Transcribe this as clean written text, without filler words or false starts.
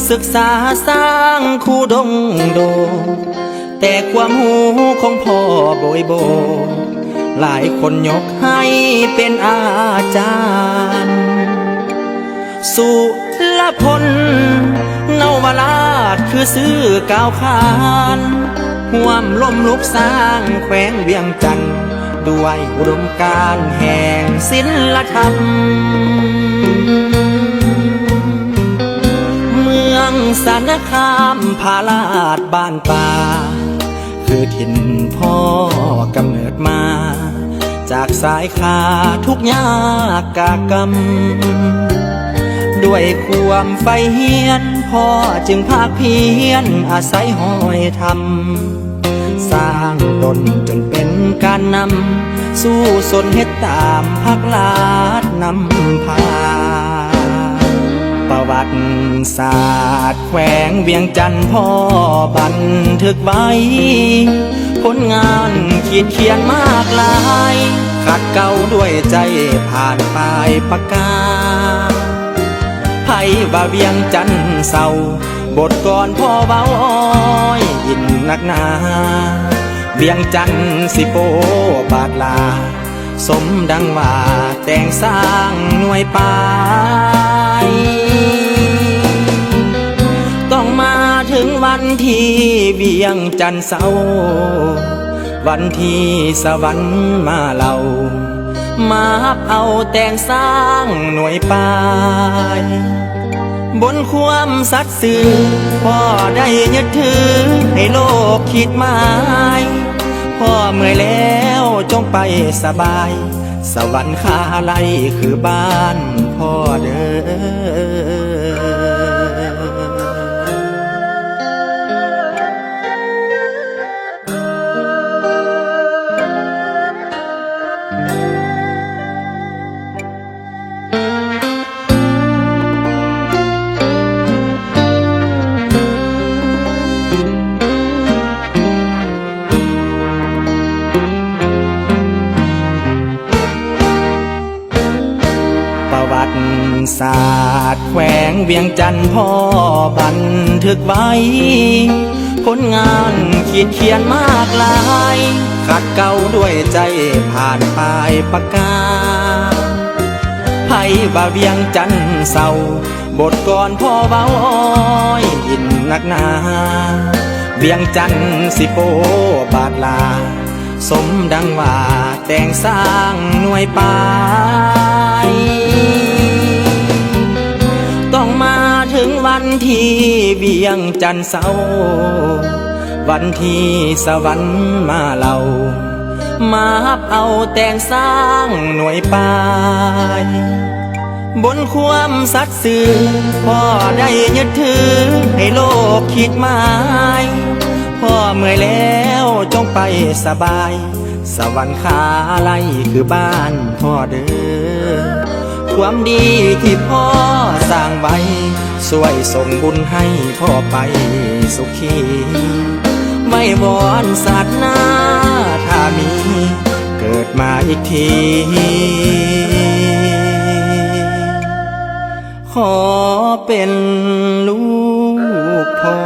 ศึกษาสร้างคู่ดงโดแต่ความหูของพ่อโบยโบหลายคนยกให้เป็นอาจารย์สุรพลเนาวราชคือซื้อกาวขานห่วมล้มลุกสร้างแขวงเวียงจันทร์ด้วยอุดมการณ์แห่งศิลธรรมเมืองสารคามพาลาดบ้านป่าคือถิ่นพ่อกำเนิดมาจากสายขาทุกยากกากรรมด้วยความไฟเฮียนพ่อจึงภาคเพียรอาศัยห้อยทำสร้างตนจนเป็นการนำสู้สนเฮ็ดตามพักลาดนำพาประวัติศาสตร์แขวงเวียงจันทร์พ่อบันทึกไว้ผลงานเขียนมากลายขัดเก่าด้วยใจผ่านปลายปากกาไผว่าเวียงจันทร์เศร้าบทก่อนพ่อเบาอ้อยอินนักหนาเวียงจันทร์สิโปบาดลาสมดังว่าแต่งสร้างหน่วยปายต้องมาถึงวันที่เวียงจันทร์เศร้าวันที่สวรรค์มาเล่ามาฮับเอาแต่งสร้างหน่วยปายบนความสัตย์ซื่อพ่อได้ยึดถือให้โลกคิดหมายพ่อเมื่อยแล้วจงไปสบายสวรรค์คาไลคือบ้านพ่อเด้ศาสตร์แขวงเวียงจันทร์พ่อบันทึกไว้ผลงานเขียนมากลายขัดเก่าด้วยใจผ่านปลายปากกาไผว่าเวียงจันทร์เศร้าบทก่อนพ่อเบาอ้อยอินนักหนาเวียงจันทร์สิโปบาดลาสมดังว่าแต่งสร้างหน่วยปายต้องมาถึงวันที่เวียงจันทร์เศร้าวันที่สวรรค์มาเล่ามาฮับเอาแต่งสร้างหน่วยปายบนความสัตย์ซื่อพ่อได้ยึดถือให้โลกคิดหมายพ่อเมื่อยแล้วจงไปสบายสวรรค์คาไลคือบ้านพ่อเด้อความดีที่พ่อสร้างไว้ช่วยส่งบุญให้พ่อไปสุขีไว้วอนศาสนาถ้ามีเกิดมาอีกทีขอเป็นลูกพ่อ